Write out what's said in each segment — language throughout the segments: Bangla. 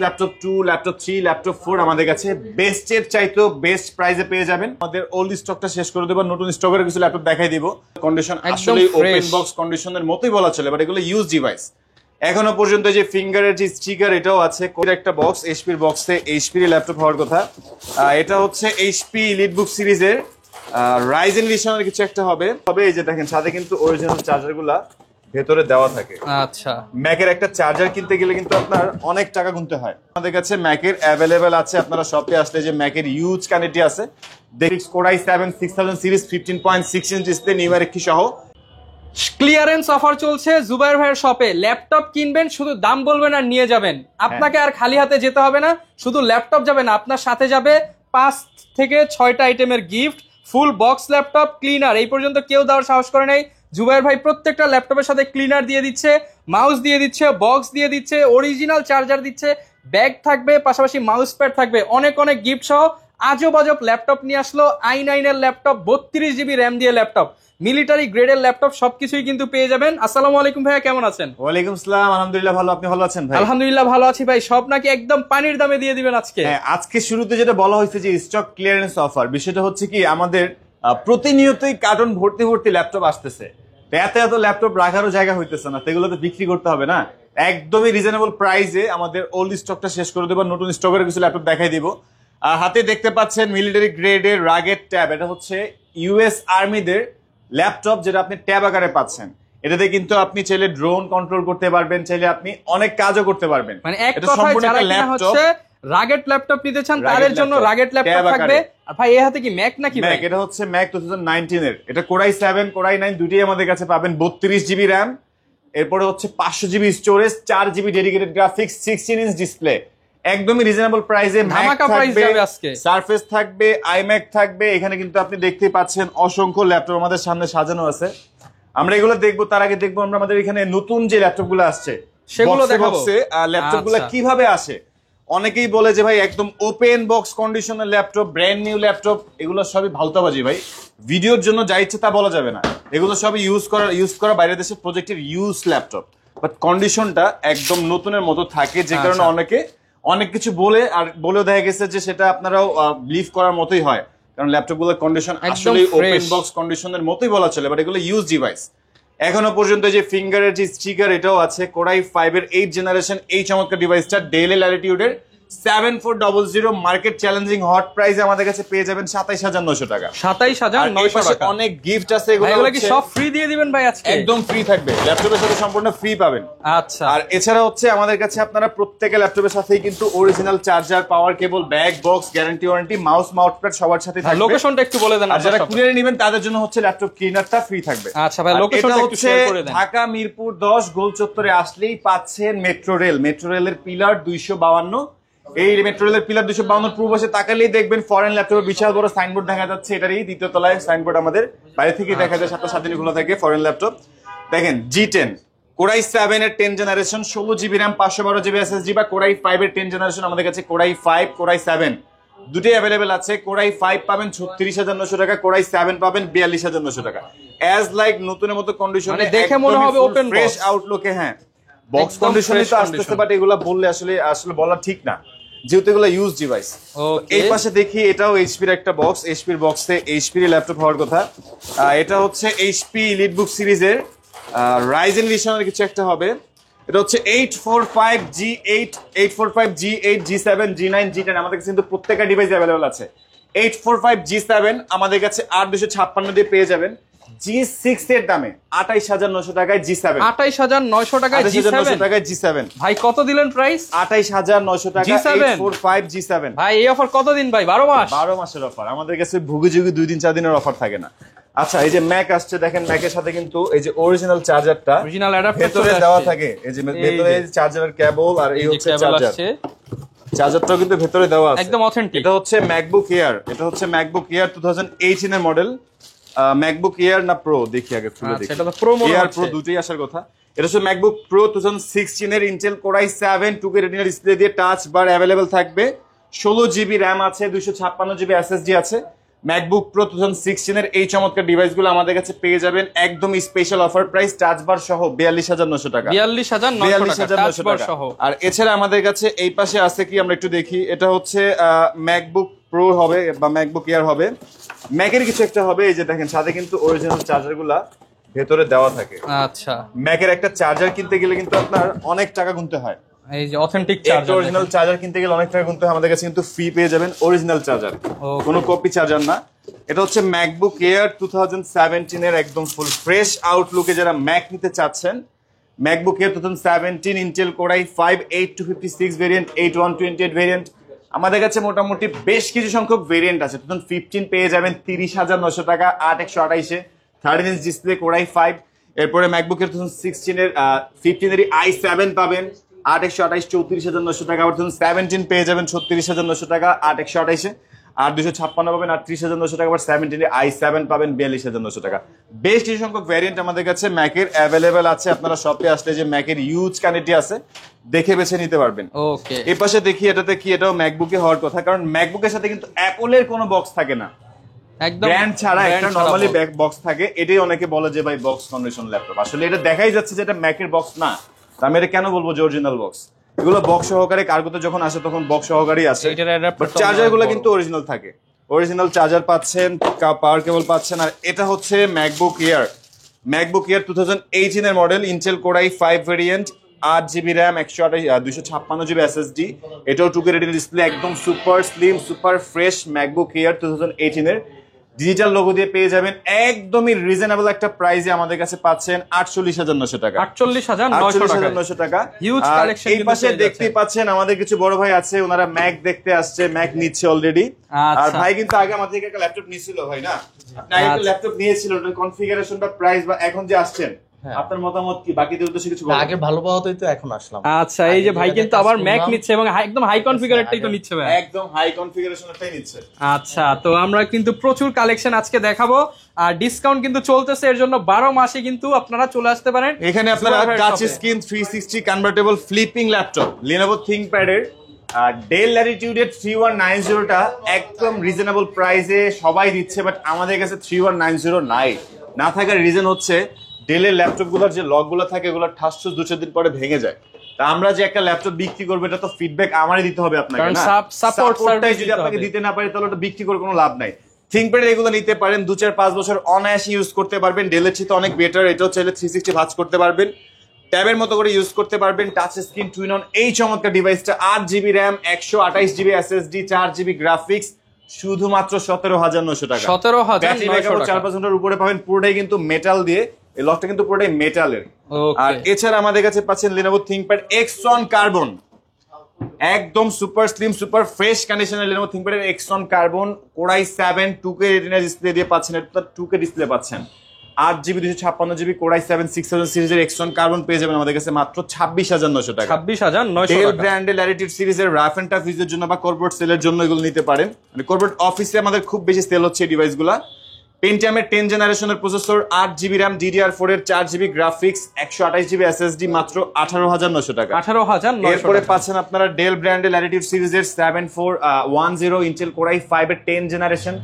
ল্যাপটপ 2, ল্যাপটপ 3, ল্যাপটপ 4 আমাদের কাছে বেস্টের চাইতেও বেস্ট প্রাইসে পেয়ে যাবেন। আমাদের ওল্ড স্টকটা শেষ করে দেব, নতুন স্টকের কিছু ল্যাপটপ দেখাই দিব। কন্ডিশন আসলে ওপেন বক্স কন্ডিশনের মতোই বলা চলে, বাট এগুলো ইউজ ডিভাইস। এখনো পর্যন্ত যে ফিঙ্গারের যে স্টিকার এটাও আছে। কোন একটা বক্স এইচপির বক্সে এইচপির ল্যাপটপ হওয়ার কথা। এটা হচ্ছে এইচপি এলিটবুক সিরিজের রাইজেন এডিশনের কিছু একটা হবে। তবে এই যে দেখেন সাথে কিন্তু অরিজিনাল চার্জারগুলা ভেতরে দেওয়া থাকে। আচ্ছা, ম্যাকের একটা চার্জার কিনতে গেলে কিন্তু আপনার অনেক টাকা গুনতে হয়। আমাদের কাছে ম্যাকের অ্যাভেলেবেল আছে, আপনারা শপে আসলে যে ম্যাকের ইউজ কোয়ান্টিটি আছে। Core i7 6000 series 15.6 inch display, new কি সহ ক্লিয়ারেন্স অফার চলছে জুবাইর ভাইয়ের শপে। ল্যাপটপ কিনবেন, শুধু দাম বলবেন আর নিয়ে যাবেন। আপনাকে আর খালি হাতে যেতে হবে না, শুধু ল্যাপটপ যাবে না, আপনার সাথে যাবে 5 থেকে 6টা আইটেমের gift. Full box laptop, cleaner এই পর্যন্ত কেউ দেওয়ার সাহস করে নাই। জুবাইর ভাই প্রত্যেকটা ল্যাপটপের সাথে ক্লিনার দিয়ে দিচ্ছে, মাউস দিয়ে দিচ্ছে, বক্স দিয়ে দিচ্ছে, অরিজিনাল চার্জার দিচ্ছে, ব্যাগ থাকবে, পাশাপাশি মাউস প্যাড থাকবে, অনেক অনেক গিফট সহ আজব আজব ল্যাপটপ নিয়ে আসলো। i9 এর ল্যাপটপ, 32 জিবি র্যাম দিয়ে ল্যাপটপ, মিলিটারি গ্রেডের ল্যাপটপ, সবকিছুই কিন্তু পেয়ে যাবেন। আসসালামু আলাইকুম ভাইয়া, কেমন আছেন? ওয়ালাইকুম আসসালাম, আলহামদুলিল্লাহ ভালো, আপনি ভালো আছেন ভাই? আলহামদুলিল্লাহ ভালো আছি ভাই। সব নাকি একদম পানির দামে দিয়ে দিবেন আজকে? হ্যাঁ, আজকে শুরুতে যেটা বলা হয়েছে যে স্টক ক্লিয়ারেন্স অফার, বিষয়টা হচ্ছে কি আমাদের প্রতিনিয়তই কার্টন ভর্তি ভর্তি ল্যাপটপ আসতেছে। এত এত ল্যাপটপ রাখারও জায়গা হইতেছে না, সেগুলো তো বিক্রি করতে হবে না। একদমই রিজনেবল প্রাইসে আমাদের ওল্ড স্টকটা শেষ করে দেবো, নতুন স্টকের কিছু ল্যাপটপ দেখাই দিব। হাতে দেখতে পাচ্ছেন মিলিটারি গ্রেডের রাগেড ট্যাব। এটা হচ্ছে ইউএস আর্মিদের ল্যাপটপ, যেটা আপনি ট্যাব আকারে পাচ্ছেন। এটাতে কিন্তু আপনি চাইলে ড্রোন কন্ট্রোল করতে পারবেন, চাইলে আপনি অনেক কাজও করতে পারবেন। মানে এক কথায় যারা কিনা হচ্ছে রাগেড ল্যাপটপ নিতে চান তাদের জন্য রাগেড ল্যাপটপ থাকবে। আর ভাই এই হাতে কি ম্যাক নাকি? ম্যাক, এটা হচ্ছে ম্যাক 2019 এর। এটা Core i7 Core i9 দুটোই আমাদের কাছে পাবেন। 32 জিবি র্যাম, এরপরে হচ্ছে 500 GB storage, 4 GB dedicated graphics, 16 inch display, একদমই রিজনেবল প্রাইসে। ম্যাক থাকবে, সারফেস থাকবে, আইম্যাক থাকবে। এখানে কিন্তু আপনি দেখতেই পাচ্ছেন অসংখ্য ল্যাপটপ আমাদের সামনে সাজানো আছে। আমরা এগুলো দেখবো, তার আগে দেখবো আমরা আমাদের এখানে নতুন যে ল্যাপটপ গুলো আসছে সেগুলো দেখাবো। ল্যাপটপ গুলো কিভাবে আসে, অনেকেই বলে যে ভাই একদম ওপেন বক্স কন্ডিশনের ল্যাপটপ, ব্র্যান্ড নিউ ল্যাপটপ, এগুলো সবই ভালতাবাজি ভাই। ভিডিওর জন্য যা ইচ্ছে তা বলা যাবে না, এগুলো সবই ইউজ করা বাইরের দেশের প্রজেক্টের ইউজ ল্যাপটপ, বাট কন্ডিশনটা একদম নতুনের মতো থাকে। যে কারণে অনেকে অনেক কিছু বলে, আর বলেও দেখা গেছে যে সেটা আপনারাও বিলিভ করার মতোই হয়, কারণ ল্যাপটপ গুলোর কন্ডিশন আসলে ওপেন বক্স কন্ডিশনের মতোই বলা চলে, বাট এগুলো ইউজ ডিভাইস। এখনো পর্যন্ত যে ফিঙ্গারের যে স্টিকার এটাও আছে। Core i5 এর 8 জেনারেশন এই চমৎকার ডিভাইসটা ডেল ল্যাটিটিউডের 7400 মার্কেট চ্যালেঞ্জিং হট প্রাইসে আমাদের কাছে পেয়ে যাবেন 27900 টাকা। 27900 টাকা। অনেক গিফট আছে, এগুলো কি সব ফ্রি দিয়ে দিবেন ভাই আজকে? একদম ফ্রি থাকবে, ল্যাপটপের সাথে সম্পূর্ণ ফ্রি পাবেন। আচ্ছা, আর এছাড়া হচ্ছে আমাদের কাছে আপনারা প্রত্যেকটা ল্যাপটপের সাথেই কিন্তু original charger, power cable, bag, box, guarantee warranty, mouse, mousepad সবার সাথে থাকবে। লোকেশনটা একটু বলে দেন। আর যারা কুরিয়ারে নেবেন তাদের জন্য হচ্ছে ল্যাপটপ ক্লিনারটা ফ্রি থাকবে। আচ্ছা ভাই, লোকেশনটা একটু শেয়ার করে দেন। ঢাকা মিরপুর 10 গোল চত্বরে আসলেই পাচ্ছেন মেট্রো রেল। মেট্রো রেলের পিলার 252, এই মেট্রো রেলের পিলার 252 পূর্ব পাশে তাকালেই দেখবেন ফরেন ল্যাপটপের বিশাল বড় সাইনবোর্ড দেখা যাচ্ছে। এটারই দ্বিতীয় তলায় সাইনবোর্ড আমাদের বাইরে থেকে দেখা যায়, 7টা 7 দিন খোলা থাকে ফরেন ল্যাপটপ। দেখেন G10 Core i7 এর 10 generation, 16 GB RAM, 512 GB SSD, বা Core i5 এর 10 জেনারেশন আমাদের কাছে Core i5 Core i7 দুটোই অ্যাভেলেবেল আছে। Core i5 পাবেন 36900 টাকা, Core i7 পাবেন 42900 টাকা। অ্যাজ লাইক নতুনের মতো কন্ডিশনে, দেখে মনে হবে ওপেন ফ্রেশ আউটলুকে। হ্যাঁ, বক্স কন্ডিশনে তো আসতেছে, বাট এগুলা বললে আসলে বলা ঠিক না, যেহেতু এগুলো ইউজ ডিভাইস। এই পাশে দেখি এটাও এইচপির একটা বক্স। এইচপির বক্সে এইচপির ল্যাপটপ হওয়ার কথা। এটা হচ্ছে এইচপি এলিটবুক সিরিজের রাইজেন এডিশনের কিছু একটা হবে। এটা হচ্ছে 845G8, 845G8, G7, G9, G10 আমাদের কাছে কিন্তু প্রত্যেকটা ডিভাইস অ্যাভেলেবল আছে। 845G7 আমাদের কাছে 8256 দিয়ে পেয়ে যাবেন। G6 এর দামে 28900 টাকায় G7, 28900 টাকায় G7 ভাই কত দিলেন প্রাইস? 28900 টাকা 845G7 ভাই। এই অফার কতদিন ভাই? 12 মাস? 12 মাসের অফার। আমাদের কাছে ভুগে যুগে 2 দিন 4 দিনের অফার থাকে না। আচ্ছা, এই যে ম্যাক আসছে, দেখেন ম্যাকের সাথে কিন্তু এই যে অরিজিনাল চার্জারটা অরিজিনাল অ্যাডাপ্টার ভেতরে দেওয়া থাকে। এই যে ভেতরে চার্জারের কেবল, আর এই হচ্ছে চার্জারটাও কিন্তু ভেতরে দেওয়া আছে, একদম অথেন্টিক। এটা হচ্ছে ম্যাকবুক এয়ার। এটা হচ্ছে ম্যাকবুক এয়ার 2018 এর মডেল। ম্যাকবুক এয়ার না প্রো, দেখি আগে খুলে দেখি। এটা তো প্রো মডেল, এয়ার প্রো দুটোই আসার কথা। এটা হচ্ছে ম্যাকবুক প্রো 2016 এর Intel Core i7 2K retina display দিয়ে টাচ বার অ্যাভেলেবেল থাকবে। 16 জিবি র্যাম আছে, 256 জিবি এসএসডি আছে। ম্যাকবুক প্রো 2016 এর এই চমৎকার ডিভাইসগুলো আমাদের কাছে পেয়ে যাবেন একদম স্পেশাল অফার প্রাইস, টাচ বার সহ 42900 টাকা। 42900 টাকা সহ। আর এছাড়া আমাদের কাছে এই পাশে আছে কি আমরা একটু দেখি, এটা হচ্ছে ম্যাকবুক প্রো হবে বা ম্যাকবুক এয়ার হবে, ম্যাকের কিছু একটা হবে। এই যে দেখেন সাথে কিন্তু অরিজিনাল চার্জারগুলা ভেতরে দেওয়া থাকে। আচ্ছা, ম্যাকের একটা চার্জার কিনতে গেলে কিন্তু আপনার অনেক টাকা গুনতে হয়। এই যে অথেন্টিক চার্জার, অরিজিনাল চার্জার কিনতে গেলে অনেক টাকা গুনতে হয়, আমাদের কাছে কিন্তু ফ্রি পেয়ে যাবেন অরিজিনাল চার্জার, কোনো কপি চার্জার না। এটা হচ্ছে ম্যাকবুক এয়ার 2017 এর একদম ফুল ফ্রেশ আউটলুকে যারা ম্যাক নিতে চাচ্ছেন, MacBook air 2017 Intel core i5 8256 variant, 8128 variant. আমাদের কাছে মোটামুটি বেশ কিছু সংখ্যক ভেরিয়েন্ট আছে। 2015 পেয়ে যাবেন 30,900 টাকা 8128 13 ইঞ্চ ডিসপ্লে কোর i5। এরপরে ম্যাকবুক এর 2016 এর 15 এর i7 পাবেন 8128 34,900 টাকা। আবার 2017 পেয়ে যাবেন 36,900 টাকা 8128, আর 256 পাবেন 38,900 টাকা। আবার 17 এর i7 পাবেন 42,900 টাকা। বেশ কিছু সংখ্যক ভ্যারিয়েন্ট আমাদের কাছে ম্যাকের অ্যাভেলেবেল আছে। আপনারা শপে আসলে যে ম্যাকের ইউজ কোয়ান্টিটি আছে দেখে বেছে নিতে পারবেন। ওকে, এই পাশে দেখি এটাতে কি, এটাও ম্যাকবুকে হওয়ার কথা, কারণ ম্যাকবুকের সাথে কিন্তু অ্যাপলের কোনো বক্স থাকে না, একদম ব্র্যান্ড ছাড়া একটা নরমালি ব্যাক বক্স থাকে। এটাই অনেকে বলে যে ভাই বক্স কন্ডিশন ল্যাপটপ, আসলে এটা দেখাই যাচ্ছে যে এটা ম্যাকের বক্স না। আমি এটা কেন বলবো যে অরিজিনাল বক্স? এগুলো বক্স সহকারে কার্গোতে যখন আসে তখন বক্স সহকারেই আসে, বাট চার্জার গুলো কিন্তু অরিজিনাল থাকে। অরিজিনাল চার্জার পাচ্ছেন, পাওয়ার কেবল পাচ্ছেন। আর এটা হচ্ছে ম্যাকবুক এয়ার 2018 এর model, Intel core i5 variant, 8GB RAM, 256GB SSD। এটাও 2K রেটিনা ডিসপ্লে, একদম super slim super fresh MacBook air 2018 এর। ডিজিটাল লোগো দিয়ে পেয়ে যাবেন একদমই রিজনেবল একটা প্রাইসে আমাদের কাছে পাচ্ছেন 48,900 টাকা। 48,900 টাকা। Huge collection. এই পাশে দেখতেই পাচ্ছেন আমাদের কিছু বড় ভাই আছে, ওনারা ম্যাক দেখতে আসছে, ম্যাক নিচ্ছে অলরেডি। আর ভাই কিন্তু আগে আমাদের থেকে একটা ল্যাপটপ নিয়েছিল, ভাই না? আপনি আগে একটা ল্যাপটপ নিয়েছিল, ওটার কনফিগারেশনটা, প্রাইস বা এখন যে আসছেন আপনার মতামত কি? বাকিদের উদ্দেশ্যে কিছু বলুন। আগে ভালো পাওয়া তো এখন আসলাম। আচ্ছা, এই যে ভাই কিন্তু আবার ম্যাক নিচ্ছে এবং একদম হাই কনফিগারেটটাই তো নিচ্ছে ভাই, একদম হাই কনফিগারেশনটাই নিচ্ছে। আচ্ছা, তো আমরা কিন্তু প্রচুর কালেকশন আজকে দেখাবো, আর ডিসকাউন্ট কিন্তু চলতেছে, এর জন্য 12 মাসে কিন্তু আপনারা চলে আসতে পারেন। এখানে আপনারা touch screen 360 convertible flipping laptop Lenovo ThinkPad এর ডেল ল্যাটিটিউডের 3190 টা একদম রিজনেবল প্রাইসে সবাই দিচ্ছে, বাট আমাদের কাছে 3190 নাই। না থাকার রিজন হচ্ছে ডেলের ল্যাপটপ গুলোর যে লক গুলো থাকে এগুলো ঠাস ঠুস 2-4 দিন পরে ভেঙে যায়। তা আমরা যে একটা ল্যাপটপ বিক্রি করবো এটা তো ফিডব্যাক আমারই দিতে হবে আপনাকে, না? সাপোর্টটাই যদি আপনাকে দিতে না পারি তাহলে ওটা বিক্রি করে কোনো লাভ নাই। ThinkPad এগুলো নিতে পারেন, 2-4-5 বছর অনায়াসে ইউজ করতে পারবেন। ডেলের চেয়ে অনেক বেটার, এটাও চাইলে 360 ভাঁজ করতে পারবেন, ট্যাবের মতো করে ইউজ করতে পারবেন। টাচ স্ক্রিন টুইন অন এই চমৎকার ডিভাইসটা 8GB RAM, 128GB SSD, 4GB graphics, শুধুমাত্র 17,900 টাকা। 17,900 টাকা। 4-5 ঘন্টার উপরে পাবেন। পুরোটাই কিন্তু মেটাল দিয়ে, এই লকটা কিন্তু পুরোটাই মেটালের। আর এছাড়া আমাদের কাছে পাচ্ছেন Lenovo ThinkPad Xon Carbon, একদম সুপার স্লিম সুপার ফ্রেশ কন্ডিশনের Lenovo ThinkPad এর Xon Carbon core i7 2K retina display দিয়ে পাচ্ছেন। এটা 2K ডিসপ্লে পাচ্ছেন, 8GB 256GB কোর i7 6000 সিরিজের Xon Carbon পেয়ে যাবেন আমাদের কাছে মাত্র 26,900 টাকা। 26,900 ডেল টাকা। ব্র্যান্ডের ল্যাটিটিউড সিরিজের রাফ এন্ড টাফ ইউজের জন্য বা কর্পোরেট সেলের জন্য এগুলো নিতে পারেন। মানে কর্পোরেট অফিসে আমাদের খুব বেশি সেল হচ্ছে এই ডিভাইসগুলো। পেন্টিয়ামের 10 জেনারেশনের প্রসেসর, 8GB র্যাম, DDR4 এর 4GB গ্রাফিক্স, 128GB SSD, মাত্র 18,900 টাকা। 18,900। এরপরে পাচ্ছেন আপনারা ডেল ব্র্যান্ডের ল্যাটিটিউড সিরিজের 7410 ইন্টেল কোর i5 এর 10 generation,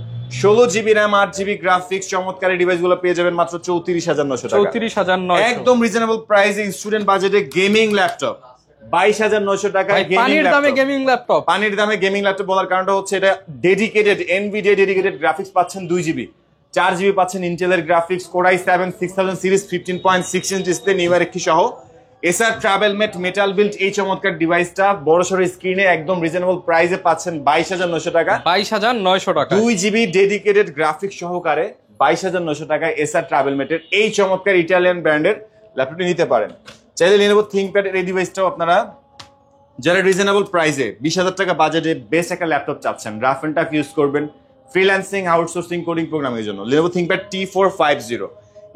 16GB RAM, 8GB graphics, চমৎকার এই ডিভাইসগুলো পেয়ে যাবেন মাত্র 34,900 টাকা। 34,900 একদম রিজনেবল প্রাইসে স্টুডেন্ট বাজেটে গেমিং ল্যাপটপ 22,900 টাকায়। পানির দামে গেমিং ল্যাপটপ। পানির দামে গেমিং ল্যাপটপ বলার কারণটা হচ্ছে এটা ডেডিকেটেড NVIDIA ডেডিকেটেড গ্রাফিক্স পাচ্ছেন 2GB, 4GB পাচ্ছেন ইন্টেলের graphics, core i7 6000 series, 15.6 inch display, newer একটি সহ। এসআর ট্রাভেলমেট মেটাল বিল্ড এই চমৎকার ডিভাইসটা বড়সড় স্ক্রিনে একদম রিজনেবল প্রাইসে পাচ্ছেন 22,900 টাকা। 22,900 টাকা। 2GB ডেডিকেটেড গ্রাফিক্স সহকারে 22,900 টাকায় এসআর ট্রাভেলমেটের এই চমৎকার ইটালিয়ান ব্র্যান্ডের ল্যাপটপটি নিতে পারেন। চাইলে Lenovo ThinkPad এর এই ডিভাইসটাও আপনারা যারা রিজনেবল প্রাইসে 20,000 টাকা বাজেটে বেস্ট একটা ল্যাপটপ চাচ্ছেন, রাফ এন্ড টাফ ইউজ করবেন, ফ্রিল্যান্সিং, আউটসোর্সিং, কোডিং প্রোগ্রামের জন্য Lenovo ThinkPad T450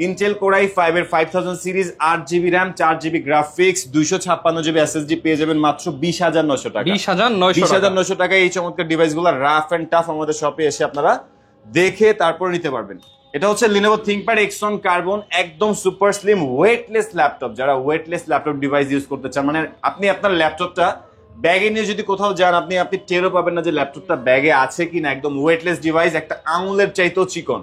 Intel core i5 এর 5000 series, 8GB RAM, 4GB graphics, 256GB SSD পেয়ে যাবেন মাত্র 20,900 টাকা। 20,900 টাকায় এই চমৎকার ডিভাইসগুলো রাফ এন্ড টাফ আমাদের শপে এসে আপনারা দেখে তারপর নিতে পারবেন। এটা হচ্ছে Lenovo ThinkPad Xon Carbon, একদম সুপার স্লিম ওয়েটলেস ল্যাপটপ। যারা ওয়েটলেস ল্যাপটপ ডিভাইস ইউজ করতে চান, মানে আপনি আপনার ল্যাপটপটা ব্যাগে নিয়ে যদি কোথাও যান আপনি টেরও পাবেন না যে ল্যাপটপটা ব্যাগে আছে কিনা। একদম ওয়েটলেস ডিভাইস, একটা আঙুলের চাইতেও চিকন,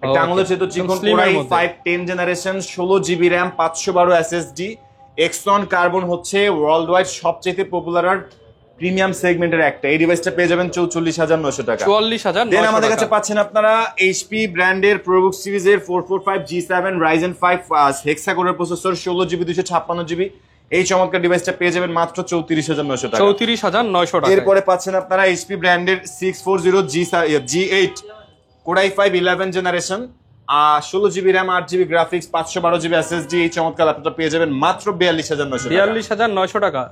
একটা আঙুলের চাইতেও চিকন। Core i 5 10 generation, 16 GB RAM, 512 SSD, এক্সট্রন কার্বন হচ্ছে ওয়ার্ল্ড ওয়াইড সবচেয়ে পপুলার আর প্রিমিয়াম সেগমেন্টের একটা। এই ডিভাইসটা পেয়ে যাবেন 44,900 টাকা। 44,900 দেন আমাদের কাছে পাচ্ছেন আপনারা এইচপি ব্র্যান্ডের প্রোবুক সিরিজের 445 G7 Ryzen 5 হেক্সাকোরের প্রসেসর, 16 জিবি 256 জিবি। এই চমৎকার ডিভাইসটা পেয়ে যাবেন মাত্র 34,900 টাকা। 34,900 টাকা। এরপরে পাচ্ছেন আপনারা এইচপি ব্র্যান্ডের 640 G8 core i 5 11 generation, 16 GB RAM, 8 GB graphics, 512 GB SSD. এই চমৎকার ল্যাপটপটা পেয়ে যাবেন মাত্র 42,900 টাকা। 42,900 টাকা।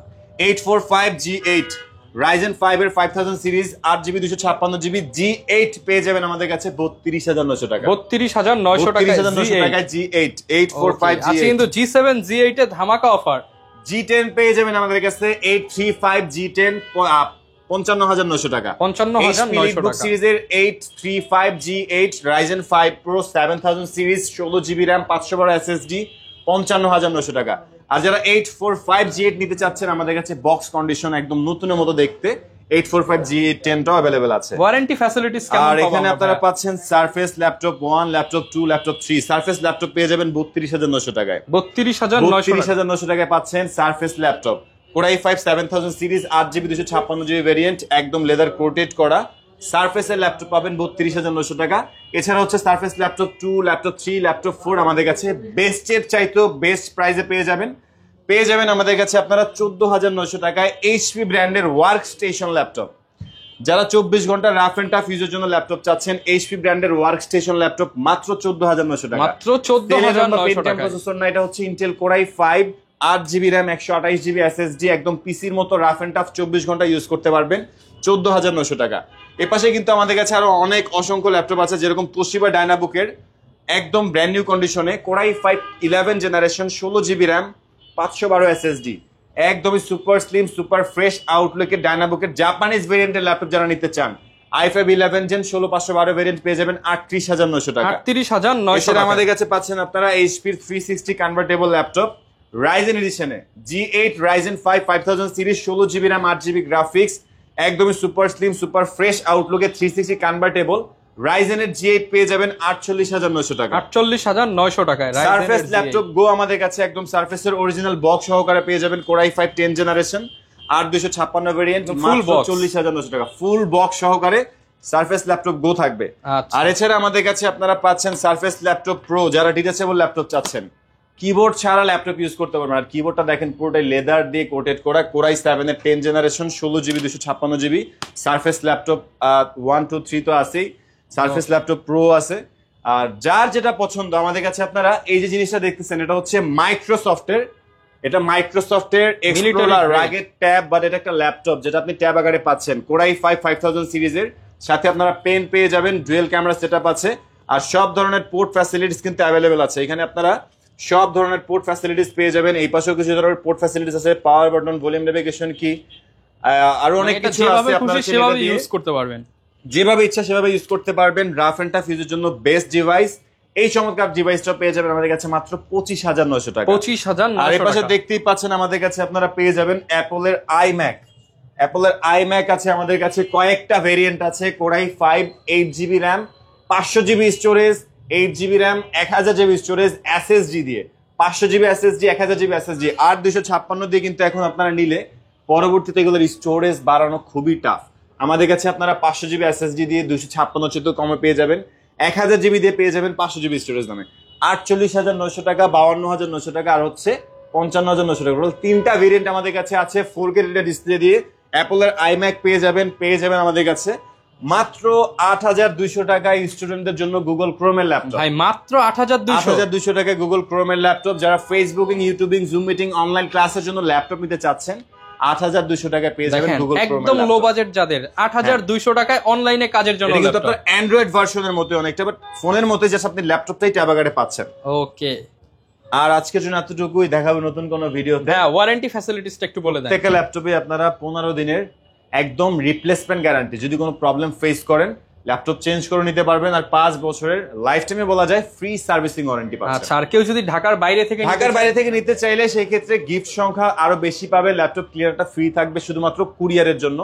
845 G8 Ryzen 5 এর 5000 সিরিজ, 8 জিবি 256 জিবি G8 পেয়ে যাবেন আমাদের কাছে 32,900 টাকা। 32,900 টাকা। 32,900 টাকায় G8 845 G8 আচ্ছা, কিন্তু G7 G8 এ ধামাকা অফার। G10 পেয়ে যাবেন আমাদের কাছে 835 G10 55,900 টাকা। 55,900 টাকা। সিরিজের 835 G8 Ryzen 5 Pro 7000 series, 16 GB RAM, 512 SSD, 55,900 টাকা। আর যারা 845 G8 নিতে চাচ্ছেন আমাদের কাছে বক্স কন্ডিশন একদম নতুনের মতো দেখতে 845 G8 10টাও अवेलेबल আছে। ওয়ারেন্টি ফ্যাসিলিটিস কেমন আর পাবো? এখানে আপনারা পাচ্ছেন surface laptop 1, laptop 2, laptop 3। Surface laptop পেয়ে যাবেন 32,900 টাকায়। 32,900 টাকায় পাচ্ছেন surface laptop. Core i 5 7000 series, 8 GB 256 GB variant, একদম লেদার কোটেড করা সারফেসের ল্যাপটপ পাবেন 32,900 টাকা। এছাড়া হচ্ছে সারফেস ল্যাপটপ 2, ল্যাপটপ 3, ল্যাপটপ 4 আমাদের কাছে বেস্টের চাইতেও বেস্ট প্রাইসে পেয়ে যাবেন আমাদের কাছে আপনারা 14,900 টাকায় এইচপি ব্র্যান্ডের ওয়ার্ক স্টেশন ল্যাপটপ। যারা 24 ঘন্টা রাফ এন্ড টাফ ইউজের জন্য ল্যাপটপ চাচ্ছেন, এইচপি ব্র্যান্ডের ওয়ার্ক স্টেশন ল্যাপটপ মাত্র 14,900 টাকা। মাত্র 14,900 টাকা। প্রসেসর না, এটা হচ্ছে Intel core i 5 8 GB RAM, 128 GB SSD, একদম পিসির মতো রাফ এন্ড টাফ 24 ঘন্টা ইউজ করতে পারবেন 14,900 টাকা। এপাশে কিন্তু আমাদের কাছে আরো অনেক অসংখ্য ল্যাপটপ আছে, যেরকম তোশিবা ডায়নাবুকের একদম ব্র্যান্ড নিউ কন্ডিশনে core i 5 11 generation, 16 GB RAM, 512 SSD, একদমই সুপার স্লিম সুপার ফ্রেশ আউটলুকের ডায়নাবুকের জাপানিজ ভেরিয়েন্টের ল্যাপটপ যারা নিতে চান, i5 11 জেন 16512 ভেরিয়েন্ট পেয়ে যাবেন 38,900 টাকা। 38,900 টাকা। আমাদের কাছে পাচ্ছেন আপনারা HP 360 কনভার্টেবল ল্যাপটপ রাইজেন এডিশনে G8 Ryzen 5 5000 series, 16 GB RAM, 8 GB graphics, একদমই সুপার স্লিম সুপার ফ্রেশ আউটলুকের 360 কনভার্টেবল রাইজেনের G8 পেয়ে যাবেন 48,900 টাকা। 48,900 টাকায় সারফেস ল্যাপটপ গো আমাদের কাছে একদম সারফেসের অরিজিনাল বক্স সহকারে পেয়ে যাবেন core i 5 10 generation, 8256 variant, full box 40,900 টাকা। ফুল বক্স সহকারে সারফেস ল্যাপটপ গো থাকবে। আর এছাড়া আমাদের কাছে আপনারা পাচ্ছেন সারফেস ল্যাপটপ প্রো, যারা ডিটাচেবল ল্যাপটপ চাচ্ছেন, কিবোর্ড ছাড়া ল্যাপটপ ইউজ করতে পারবেন। আর কিবোর্ডটা দেখেন পুরোটাই লেদার দিয়ে কোটেড করা, কোরাই 7 এর 10 generation, 16 GB 256 GB. Surface laptop 1 2 3 তো আছেই, সারফেস ল্যাপটপ প্রো আছে। আর যার যেটা পছন্দ আমাদের কাছে আপনারা এই যে জিনিসটা দেখতেছেন, এটা হচ্ছে মাইক্রোসফটের, এটা মাইক্রোসফটের এক্সপ্লোরার রাগের ট্যাব, বাট এটা একটা ল্যাপটপ যেটা আপনি ট্যাব আকারে পাচ্ছেন। কোরাই 5 5000 সিরিজের সাথে আপনারা পেন পেয়ে যাবেন, ডুয়েল ক্যামেরা সেটআপ আছে, আর সব ধরনের পোর্ট ফ্যাসিলিটিস কিন্তু অ্যাভেলেবেল আছে। এখানে আপনারা সব ধরনের পোর্ট ফ্যাসিলিটিস পেয়ে যাবেন। এই পাশেও কিছু ধরনের পোর্ট ফ্যাসিলিটিস আছে, পাওয়ার বাটন, ভলিউম নেভিগেশন কি, আরো অনেক কিছু আছে, আপনারা সেভাবে ইউজ করতে পারবেন, যেভাবে ইচ্ছা সেভাবে ইউজ করতে পারবেন। রাফ এন্ড টাফ ইউজের জন্য বেস্ট ডিভাইস। এই চমৎকার ডিভাইসটা পেয়ে যাবেন আমাদের কাছে মাত্র 25,900 টাকা। 25,900 আর এই পাশে দেখতেই পাচ্ছেন আমাদের কাছে আপনারা পেয়ে যাবেন অ্যাপলের আইম্যাক। অ্যাপলের আইম্যাক আছে আমাদের কাছে, কয়েকটা ভেরিয়েন্ট আছে। Core i 5 8 GB RAM, 500 GB storage, 8 GB RAM, 1000 GB storage SSD দিয়ে, 500 জিবি এসএসডি, 1000 জিবি এসএসডি আর 256 দিয়ে কিন্তু এখন আপনারা নিলে পরবর্তীতে এগুলোর স্টোরেজ বাড়ানো খুবই টাফ। আমাদের কাছে আপনারা 500 জিবি এসএসডি দিয়ে 256 চেয়ে কমে পেয়ে যাবেন, 1000 জিবি দিয়ে পেয়ে যাবেন 500 জিবি স্টোরেজ দামে 48,900 টাকা, 52,900 টাকা, আর হচ্ছে 55,900 টাকা। তিনটা ভেরিয়েন্ট আমাদের কাছে আছে। 4K ডিসপ্লে দিয়ে অ্যাপলের আইম্যাক পেয়ে যাবেন আমাদের কাছে মাত্র 8,200 টাকায় স্টুডেন্টদের জন্য গুগল ক্রোমের ল্যাপটপ। ভাই মাত্র 8,200 টাকায় গুগল ক্রোমের ল্যাপটপ। যারা Facebooking, YouTubing, zoom meeting, online ক্লাসের জন্য ল্যাপটপ নিতে চাচ্ছেন 8,200 টাকায় পেয়ে যাবেন গুগল ক্রোমের একদম লো বাজেট যাদের 8,200 টাকায় অনলাইনে কাজের জন্য ল্যাপটপ। আপনার অ্যান্ড্রয়েড ভার্সনের মতো অনেকটা, বাট ফোনের মতো জাস্ট আপনি ল্যাপটপটাই ট্যাব আকারে পাচ্ছেন। ওকে, আর আজকের জন্য এতটুকুই, দেখাবো নতুন কোনো ভিডিও। হ্যাঁ, ওয়ারেন্টি ফ্যাসিলিটিসটা একটু বলে দেন। প্রত্যেকটা ল্যাপটপে আপনারা 15 দিনের একদম রিপ্লেসমেন্ট গ্যারান্টি, যদি কোনো প্রবলেম ফেস করেন ল্যাপটপ চেঞ্জ করে নিতে পারবেন, আর 5 বছরের লাইফ টাইমে বলা যায় ফ্রি সার্ভিসিং ওয়ারেন্টি পাচ্ছেন। আচ্ছা, আর কেউ যদি ঢাকার বাইরে থেকে নিতে চাইলে সেই ক্ষেত্রে গিফট সংখ্যা আরো বেশি পাবে, ল্যাপটপ ক্লিয়ারটা ফ্রি থাকবে শুধুমাত্র কুরিয়ারের জন্য।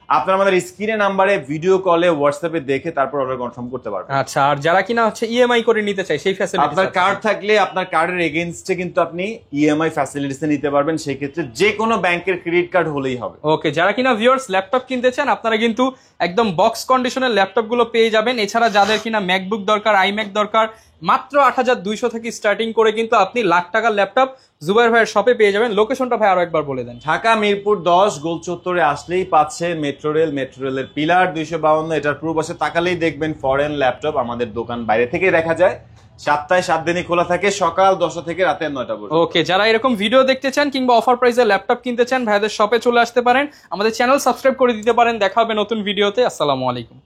আপনারা আমাদের স্ক্রিনে নাম্বারে ভিডিও কলে হোয়াটসঅ্যাপে দেখে তারপর অর্ডার কনফার্ম করতে পারবেন। আচ্ছা, আর যারা কিনা হচ্ছে ইএমআই করে নিতে চাই সেই ফ্যাসিলিটি, আপনার কার্ড থাকলে আপনার কার্ডের এগেইনস্টে কিন্তু আপনি ইএমআই ফ্যাসিলিটিস নিতে পারবেন, সেই ক্ষেত্রে যে কোনো ব্যাংকের ক্রেডিট কার্ড হলেই হবে। ওকে, যারা কিনা ভিউয়ার্স ল্যাপটপ কিনতে চান আপনারা কিন্তু একদম বক্স কন্ডিশনের ল্যাপটপ গুলো পেয়ে যাবেন। এছাড়া যাদের কিনা ম্যাকবুক দরকার, আইম্যাক দরকার, মাত্র 8200 থেকে স্টার্টিং করে কিন্তু আপনি লাখ টাকার ল্যাপটপ জুবাইর ভাইয়ের শপে পেয়ে যাবেন। লোকেশনটা ভাই আরো একবার বলে দেন। ঢাকা মিরপুর 10 গোল চত্বরে আসলেই পাচ্ছে মেট্রো রেলের পিলার 252, এটার পূর্ব পাশে তাকালেই দেখবেন ফরেন ল্যাপটপ। আমাদের দোকান বাইরে থেকে দেখা যায়, সপ্তাহে 7 দিনই খোলা থাকে, সকাল 10টা থেকে রাতে 9টা পর্যন্ত। ওকে, যারা এরকম ভিডিও দেখতে চান কিংবা অফার প্রাইসে ল্যাপটপ কিনতে চান ভাইদের শপে চলে আসতে পারেন, আমাদের চ্যানেল সাবস্ক্রাইব করে দিতে পারেন। দেখা হবে নতুন ভিডিওতে। আসসালামু আলাইকুম।